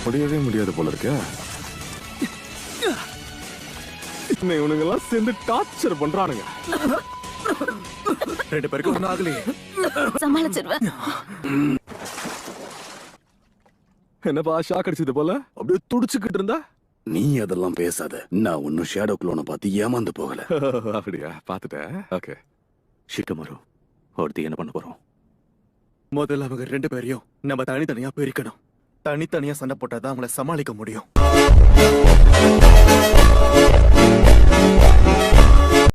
முடியவே முடியாது போல இருக்க. இவனுங்கெல்லாம் சேர்ந்து டார்ச்சர் பண்றானுங்க. 2 பேருக்கு ஒன்னும் ஆகலையே. சமாளிச்சிருவேன். என்னப்பா ஷாக் அடிச்சது போல அப்படியே துடிச்சுக்கிட்டு இருந்தா? நீ அதெல்லாம் பேசாத. நான் ஒன்னும் ஷேடோ க்ளோனை பார்த்து ஏமாந்து போகல. அப்படியா? பாத்துட்டேன். ஓகே ஷிக்கமரு, ஒருத்தி என்ன பண்ண போறோம்? முதல்ல அவங்க 2 பேரையும் நம்ம தனித்தனியா பிரிக்கணும். தனித்தனியா சண்டை போட்டாதான் அவங்கள சமாளிக்க முடியும்.